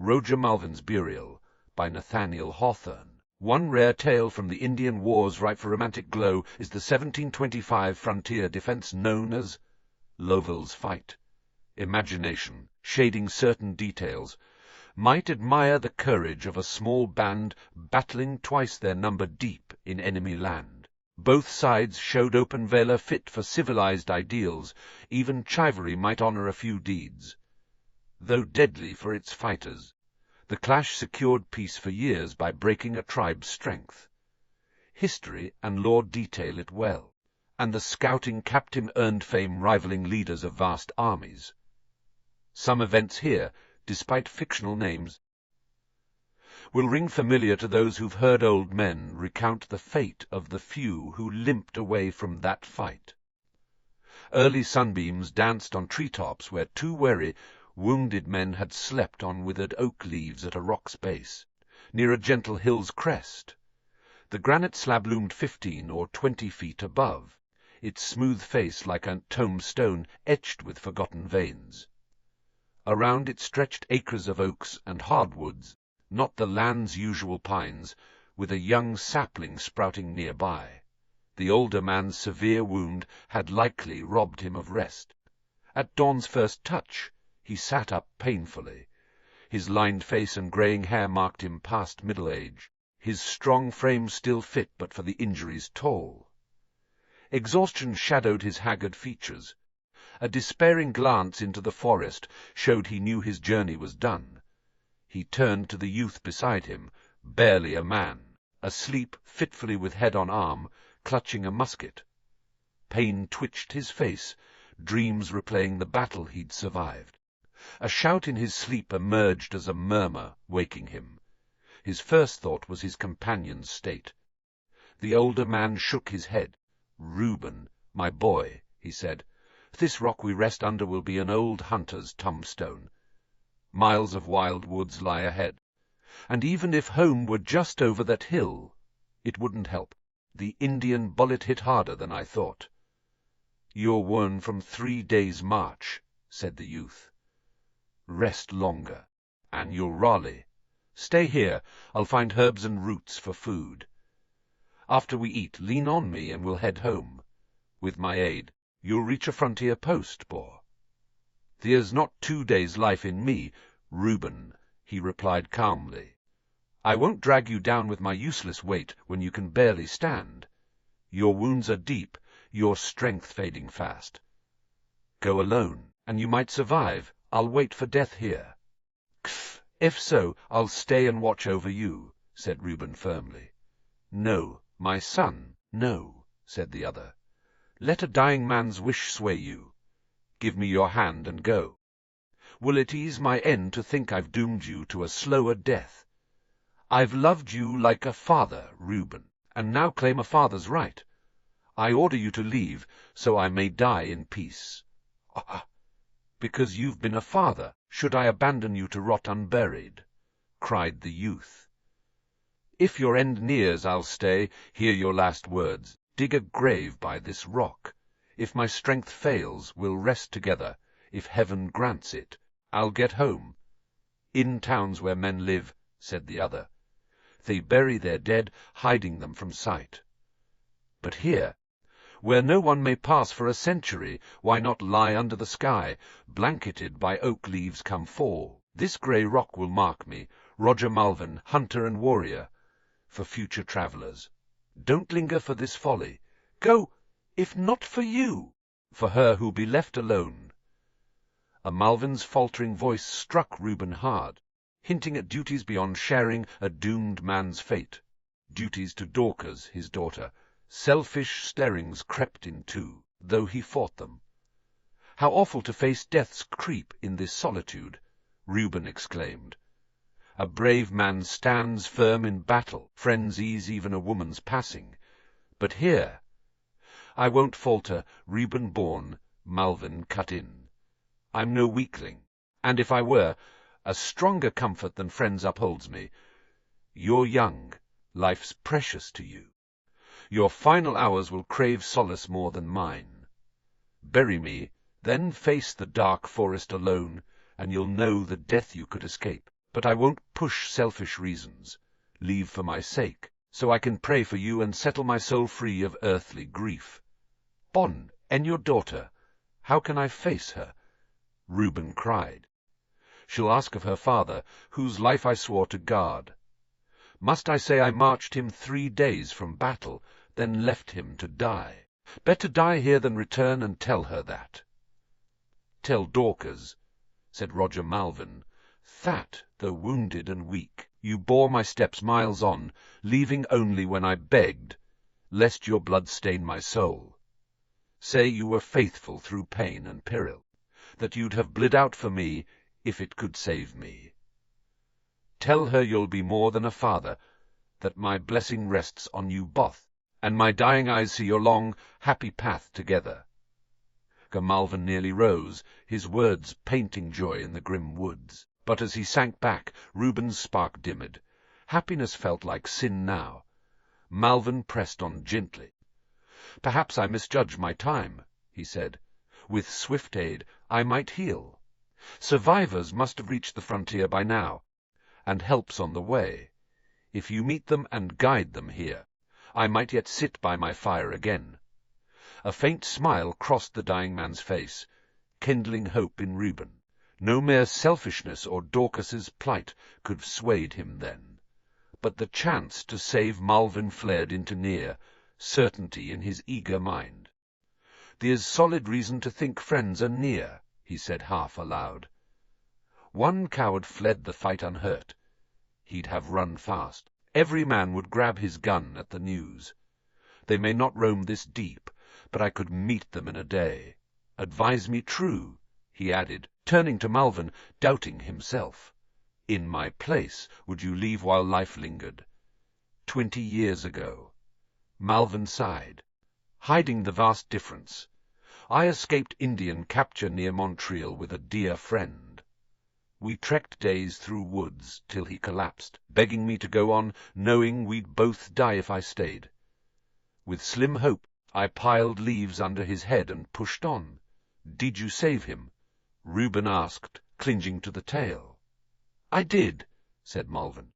Roger Malvin's Burial by Nathaniel Hawthorne. One rare tale from the Indian Wars ripe for romantic glow is the 1725 frontier defense known as Lovell's Fight. Imagination, shading certain details, might admire the courage of a small band battling twice their number deep in enemy land. Both sides showed open valor fit for civilized ideals. Even chivalry might honor a few deeds. Though deadly for its fighters, the clash secured peace for years by breaking a tribe's strength. History and lore detail it well, and the scouting captain earned fame rivaling leaders of vast armies. Some events here, despite fictional names, will ring familiar to those who've heard old men recount the fate of the few who limped away from that fight. Early sunbeams danced on treetops where two wary, wounded men had slept on withered oak leaves at a rock's base, near a gentle hill's crest. The granite slab loomed 15 or 20 feet above, its smooth face like a tombstone etched with forgotten veins. Around it stretched acres of oaks and hardwoods, not the land's usual pines, with a young sapling sprouting nearby. The older man's severe wound had likely robbed him of rest. At dawn's first touch, he sat up painfully. His lined face and graying hair marked him past middle age, his strong frame still fit but for the injury's toll. Exhaustion shadowed his haggard features. A despairing glance into the forest showed he knew his journey was done. He turned to the youth beside him, barely a man, asleep fitfully with head on arm, clutching a musket. Pain twitched his face, dreams replaying the battle he'd survived. A shout in his sleep emerged as a murmur, waking him. His first thought was his companion's state. The older man shook his head. "Reuben, my boy," he said, "this rock we rest under will be an old hunter's tombstone. Miles of wild woods lie ahead, and even if home were just over that hill, it wouldn't help. The Indian bullet hit harder than I thought." "You're worn from 3 days' march," said the youth. "Rest longer, and you'll rally. Stay here, I'll find herbs and roots for food. After we eat, lean on me and we'll head home. With my aid, you'll reach a frontier post, boy." "There's not 2 days' life in me, Reuben," he replied calmly. "I won't drag you down with my useless weight when you can barely stand. Your wounds are deep, your strength fading fast. Go alone, and you might survive. I'll wait for death here." "If so, I'll stay and watch over you," said Reuben firmly. "No, my son, no," said the other. "Let a dying man's wish sway you. Give me your hand and go. Will it ease my end to think I've doomed you to a slower death? I've loved you like a father, Reuben, and now claim a father's right. I order you to leave, so I may die in peace." "Ah, because you've been a father, should I abandon you to rot unburied?" cried the youth. "If your end nears, I'll stay, hear your last words, dig a grave by this rock. If my strength fails, we'll rest together. If heaven grants it, I'll get home." "In towns where men live," said the other. "They bury their dead, hiding them from sight. But here, where no one may pass for a century, why not lie under the sky, blanketed by oak leaves come fall? This grey rock will mark me, Roger Malvin, hunter and warrior, for future travellers. Don't linger for this folly. Go, if not for you, for her who'll be left alone." A Malvin's faltering voice struck Reuben hard, hinting at duties beyond sharing a doomed man's fate. Duties to Dorcas, his daughter. Selfish stirrings crept in too, though he fought them. "How awful to face death's creep in this solitude!" Reuben exclaimed. "A brave man stands firm in battle, friends ease even a woman's passing. But here—" "I won't falter, Reuben born," Malvin cut in. "I'm no weakling, and if I were, a stronger comfort than friends upholds me. You're young, life's precious to you. Your final hours will crave solace more than mine. Bury me, then face the dark forest alone, and you'll know the death you could escape. But I won't push selfish reasons. Leave for my sake, so I can pray for you and settle my soul free of earthly grief. Bon, and your daughter, how can I face her? Reuben cried. She'll ask of her father, whose life I swore to guard. Must I say I marched him 3 days from battle, then left him to die? Better die here than return and tell her that. Tell Dorcas, said Roger Malvin, that, though wounded and weak, you bore my steps miles on, leaving only when I begged, lest your blood stain my soul. Say you were faithful through pain and peril, that you'd have bled out for me if it could save me. Tell her you'll be more than a father, that my blessing rests on you both, and my dying eyes see your long, happy path together. Malvin nearly rose, his words painting joy in the grim woods. But as he sank back, Reuben's spark dimmed. Happiness felt like sin now. Malvin pressed on gently. Perhaps I misjudged my time, he said. With swift aid I might heal. Survivors must have reached the frontier by now, and help's on the way. If you meet them and guide them here, I might yet sit by my fire again. A faint smile crossed the dying man's face, kindling hope in Reuben. No mere selfishness or Dorcas's plight could have swayed him then. But the chance to save Malvin flared into near certainty in his eager mind. There's solid reason to think friends are near, he said half aloud. One coward fled the fight unhurt. He'd have run fast. Every man would grab his gun at the news. They may not roam this deep, but I could meet them in a day. Advise me true, he added, turning to Malvin, doubting himself. In my place would you leave while life lingered? 20 years ago. Malvin sighed, hiding the vast difference. I escaped Indian capture near Montreal with a dear friend. We trekked days through woods till he collapsed, begging me to go on, knowing we'd both die if I stayed. With slim hope, I piled leaves under his head and pushed on. Did you save him? Reuben asked, clinging to the tail. I did, said Malvin.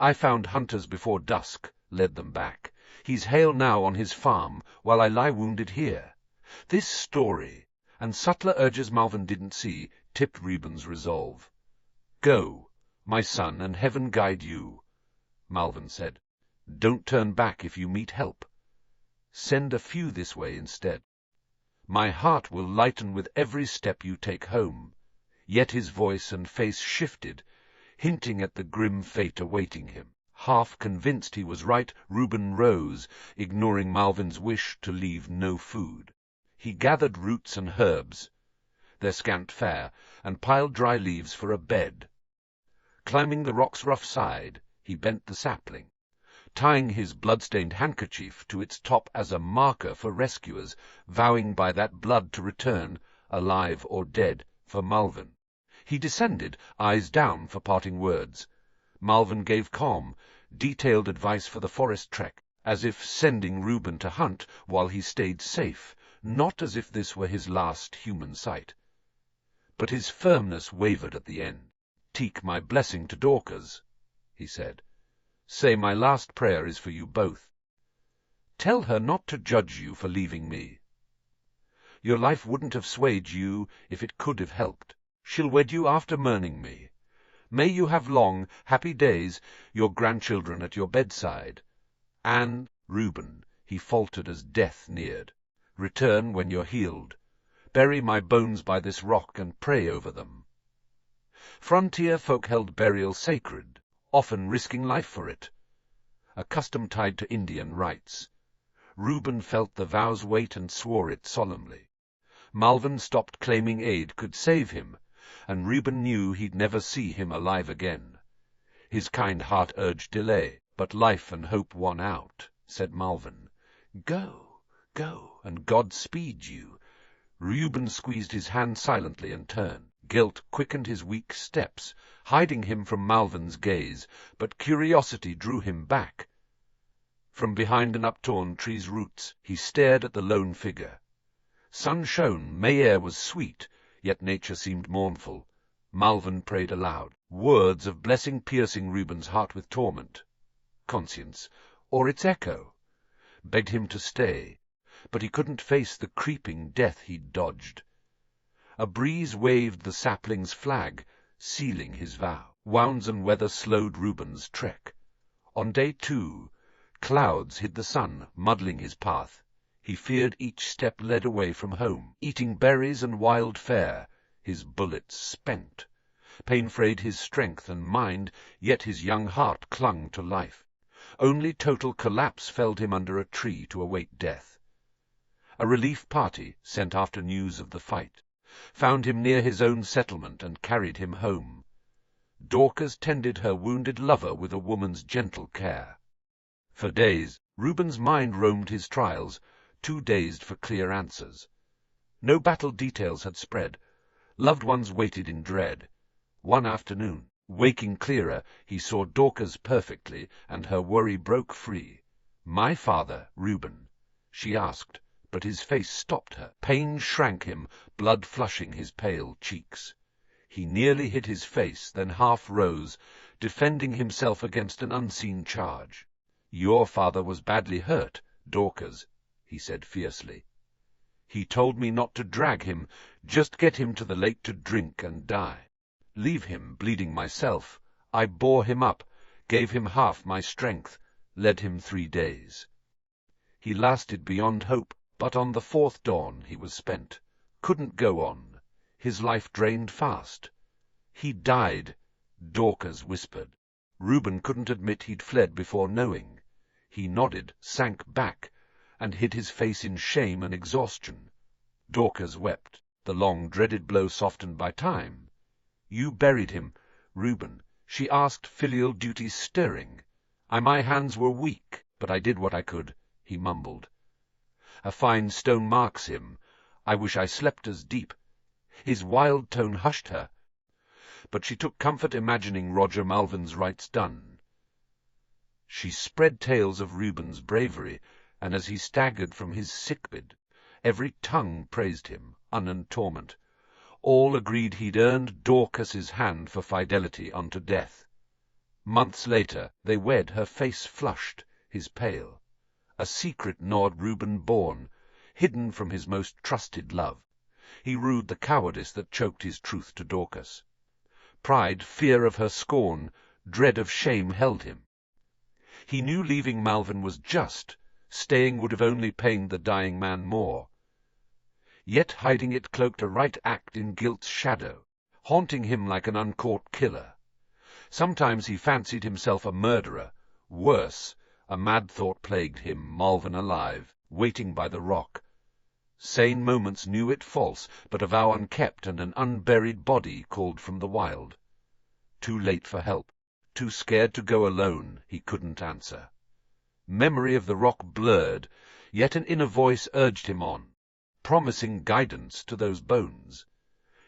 I found hunters before dusk, led them back. He's hale now on his farm, while I lie wounded here. This story, and subtler urges Malvin didn't see, tipped Reuben's resolve. Go, my son, and heaven guide you, Malvin said. Don't turn back if you meet help. Send a few this way instead. My heart will lighten with every step you take home. Yet his voice and face shifted, hinting at the grim fate awaiting him. Half convinced he was right, Reuben rose, ignoring Malvin's wish to leave no food. He gathered roots and herbs, their scant fare, and piled dry leaves for a bed. Climbing the rock's rough side, he bent the sapling, tying his blood-stained handkerchief to its top as a marker for rescuers, vowing by that blood to return, alive or dead, for Malvin. He descended, eyes down for parting words. Malvin gave calm, detailed advice for the forest trek, as if sending Reuben to hunt while he stayed safe, not as if this were his last human sight. But his firmness wavered at the end. Take my blessing to Dorcas, he said. Say my last prayer is for you both. Tell her not to judge you for leaving me. Your life wouldn't have swayed you if it could have helped. She'll wed you after mourning me. May you have long, happy days, your grandchildren at your bedside. And, Reuben, he faltered as death neared, return when you're healed. Bury my bones by this rock and pray over them. Frontier folk held burial sacred, often risking life for it, a custom tied to Indian rites. Reuben felt the vow's weight and swore it solemnly. Malvin stopped claiming aid could save him, and Reuben knew he'd never see him alive again. His kind heart urged delay, but life and hope won out, said Malvin. Go, go, and God speed you. Reuben squeezed his hand silently and turned. Guilt quickened his weak steps, hiding him from Malvin's gaze, but curiosity drew him back. From behind an uptorn tree's roots he stared at the lone figure. Sun shone, May air was sweet, yet nature seemed mournful. Malvin prayed aloud, words of blessing piercing Reuben's heart with torment. Conscience, or its echo, begged him to stay, but he couldn't face the creeping death he'd dodged. A breeze waved the sapling's flag, sealing his vow. Wounds and weather slowed Reuben's trek. On day 2, clouds hid the sun, muddling his path. He feared each step led away from home. Eating berries and wild fare, his bullets spent. Pain frayed his strength and mind, yet his young heart clung to life. Only total collapse felled him under a tree to await death. A relief party, sent after news of the fight, found him near his own settlement and carried him home. Dorcas tended her wounded lover with a woman's gentle care. For days, Reuben's mind roamed his trials, too dazed for clear answers. No battle details had spread. Loved ones waited in dread. One afternoon, waking clearer, he saw Dorcas perfectly, and her worry broke free. "My father, Reuben?" she asked, but his face stopped her. Pain shrank him, blood flushing his pale cheeks. He nearly hid his face, then half rose, defending himself against an unseen charge. "Your father was badly hurt, Dorcas," he said fiercely. "He told me not to drag him, just get him to the lake to drink and die. Leave him bleeding myself. I bore him up, gave him half my strength, led him 3 days. He lasted beyond hope, but on the 4th dawn he was spent. Couldn't go on. His life drained fast. He died," Dorcas whispered. Reuben couldn't admit he'd fled before knowing. He nodded, sank back, and hid his face in shame and exhaustion. Dorcas wept, the long-dreaded blow softened by time. "You buried him, Reuben," she asked, filial duty stirring. My hands were weak, but I did what I could," he mumbled. "A fine stone marks him. I wish I slept as deep." His wild tone hushed her, but she took comfort imagining Roger Malvin's rites done. She spread tales of Reuben's bravery, and as he staggered from his sickbed, every tongue praised him, and torment. All agreed he'd earned Dorcas's hand for fidelity unto death. Months later they wed, her face flushed, his pale. A secret gnawed Reuben born, hidden from his most trusted love. He rued the cowardice that choked his truth to Dorcas. Pride, fear of her scorn, dread of shame held him. He knew leaving Malvin was just, staying would have only pained the dying man more. Yet hiding it cloaked a right act in guilt's shadow, haunting him like an uncaught killer. Sometimes he fancied himself a murderer. Worse, a mad thought plagued him, Malvin alive, waiting by the rock. Sane moments knew it false, but a vow unkept and an unburied body called from the wild. Too late for help, too scared to go alone, he couldn't answer. Memory of the rock blurred, yet an inner voice urged him on, promising guidance to those bones.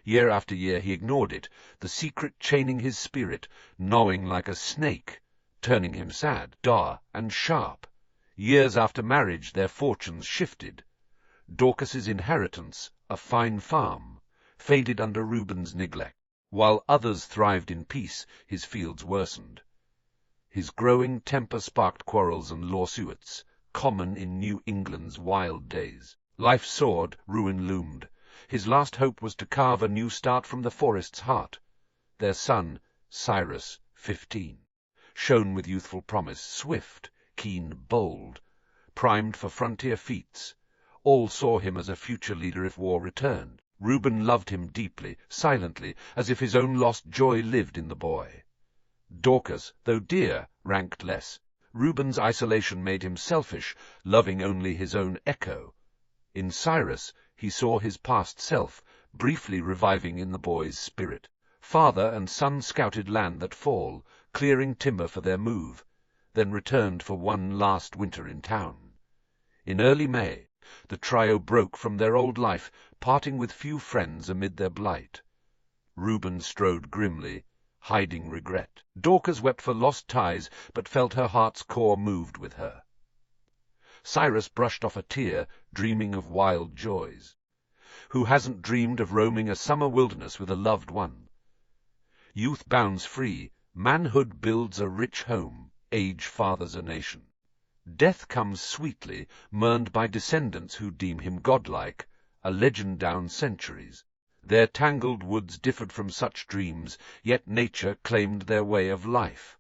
Year after year he ignored it, the secret chaining his spirit, gnawing like a snake, turning him sad, dour, and sharp. Years after marriage their fortunes shifted. Dorcas's inheritance, a fine farm, faded under Reuben's neglect. While others thrived in peace, his fields worsened. His growing temper sparked quarrels and lawsuits, common in New England's wild days. Life soared, ruin loomed. His last hope was to carve a new start from the forest's heart. Their son, Cyrus, 15, shone with youthful promise, swift, keen, bold, primed for frontier feats. All saw him as a future leader if war returned. Reuben loved him deeply, silently, as if his own lost joy lived in the boy. Dorcas, though dear, ranked less. Reuben's isolation made him selfish, loving only his own echo. In Cyrus he saw his past self, briefly reviving in the boy's spirit. Father and son scouted land that fall, clearing timber for their move, then returned for one last winter in town. In early May, the trio broke from their old life, parting with few friends amid their blight. Reuben strode grimly, hiding regret. Dorcas wept for lost ties, but felt her heart's core moved with her. Cyrus brushed off a tear, dreaming of wild joys. Who hasn't dreamed of roaming a summer wilderness with a loved one? Youth bounds free, manhood builds a rich home, age fathers a nation. Death comes sweetly, mourned by descendants who deem him godlike, a legend down centuries. Their tangled woods differed from such dreams, yet nature claimed their way of life.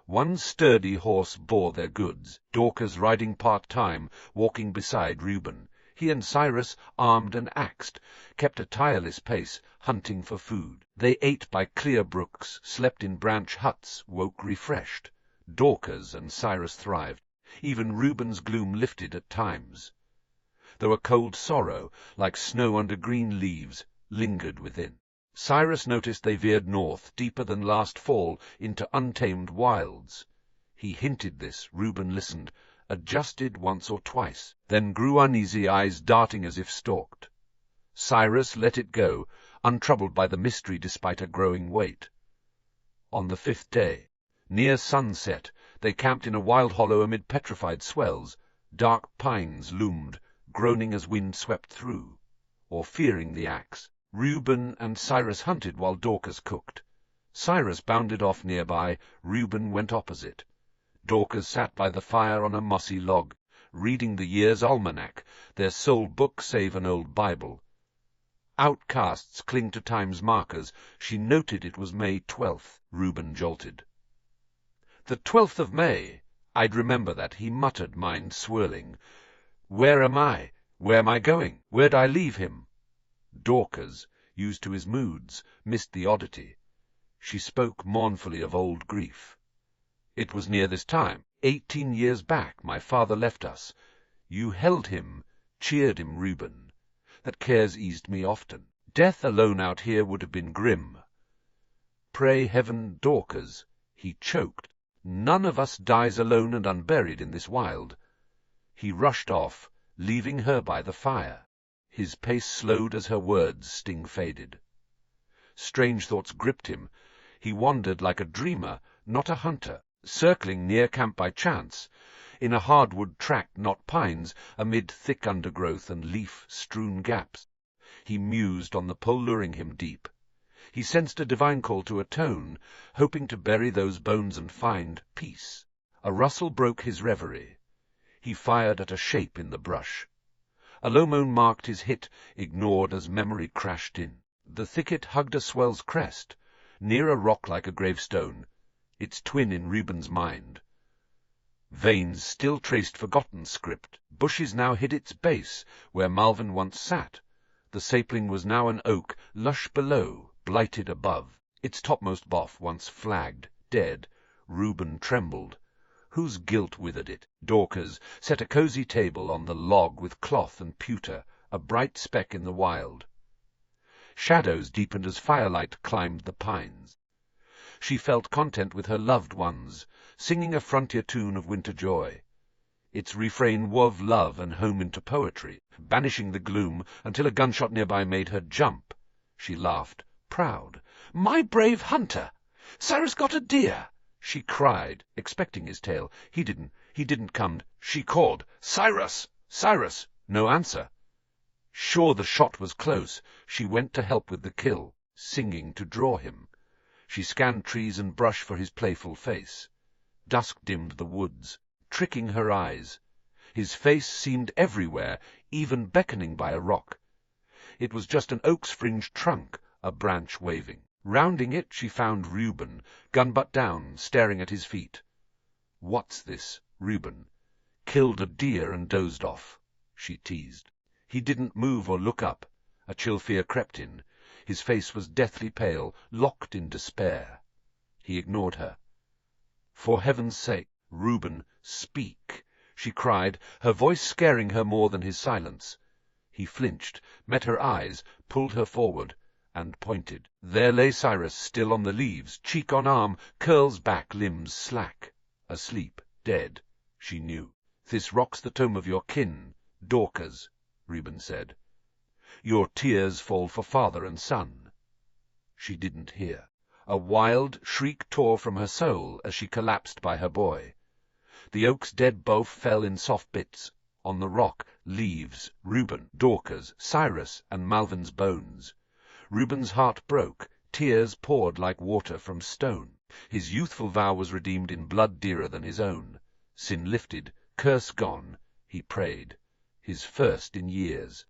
One sturdy horse bore their goods, Dorcas riding part-time, walking beside Reuben. He and Cyrus, armed and axed, kept a tireless pace, hunting for food. They ate by clear brooks, slept in branch huts, woke refreshed. Dorcas and Cyrus thrived. Even Reuben's gloom lifted at times, though a cold sorrow, like snow under green leaves, lingered within. Cyrus noticed they veered north, deeper than last fall, into untamed wilds. He hinted this, Reuben listened, adjusted once or twice, then grew uneasy, eyes darting as if stalked. Cyrus let it go, untroubled by the mystery despite a growing weight. On the 5th day, near sunset, they camped in a wild hollow amid petrified swells. Dark pines loomed, groaning as wind swept through, or fearing the axe. Reuben and Cyrus hunted while Dorcas cooked. Cyrus bounded off nearby, Reuben went opposite. Dorcas sat by the fire on a mossy log, reading the year's almanac, their sole book save an old Bible. Outcasts cling to time's markers. She noted it was May 12th. Reuben jolted. The 12th of May. I'd remember that, he muttered, mind swirling. Where am I? Where am I going? Where'd I leave him? Dorcas, used to his moods, missed the oddity. She spoke mournfully of old grief. It was near this time, 18 years back, my father left us. You held him, cheered him, Reuben. That care's eased me often. Death alone out here would have been grim. Pray heaven, Dorcas, he choked. None of us dies alone and unburied in this wild. He rushed off, leaving her by the fire. His pace slowed as her words' sting faded. Strange thoughts gripped him. He wandered like a dreamer, not a hunter, circling near camp by chance, in a hardwood tract, not pines, amid thick undergrowth and leaf-strewn gaps. He mused on the pull luring him deep. He sensed a divine call to atone, hoping to bury those bones and find peace. A rustle broke his reverie. He fired at a shape in the brush. A low moan marked his hit, ignored as memory crashed in. The thicket hugged a swell's crest, near a rock like a gravestone, its twin in Reuben's mind. Veins still traced forgotten script. Bushes now hid its base, where Malvin once sat. The sapling was now an oak, lush below, blighted above. Its topmost bough once flagged, dead. Reuben trembled. Whose guilt withered it? Dorcas set a cosy table on the log with cloth and pewter, a bright speck in the wild. Shadows deepened as firelight climbed the pines. She felt content with her loved ones, singing a frontier tune of winter joy. Its refrain wove love and home into poetry, banishing the gloom until a gunshot nearby made her jump. She laughed, proud. "My brave hunter! Cyrus got a deer!" She cried, expecting his tale. He didn't come. She called, "Cyrus! Cyrus!" No answer. Sure the shot was close, she went to help with the kill, singing to draw him. She scanned trees and brush for his playful face. Dusk dimmed the woods, tricking her eyes. His face seemed everywhere, even beckoning by a rock. It was just an oak's-fringed trunk, a branch waving. Rounding it, she found Reuben, gun butt down, staring at his feet. "What's this, Reuben? Killed a deer and dozed off," she teased. He didn't move or look up. A chill fear crept in. His face was deathly pale, locked in despair. He ignored her. "For heaven's sake, Reuben, speak!" she cried, her voice scaring her more than his silence. He flinched, met her eyes, pulled her forward, and pointed. There lay Cyrus, still on the leaves, cheek on arm, curls back, limbs slack. Asleep, dead, she knew. "This rock's the tomb of your kin, Dorcas," Reuben said. "Your tears fall for father and son." She didn't hear. A wild shriek tore from her soul as she collapsed by her boy. The oak's dead bough fell in soft bits. On the rock, leaves, Reuben, Dorcas, Cyrus, and Malvin's bones. Reuben's heart broke, tears poured like water from stone. His youthful vow was redeemed in blood dearer than his own. Sin lifted, curse gone, he prayed, his first in years.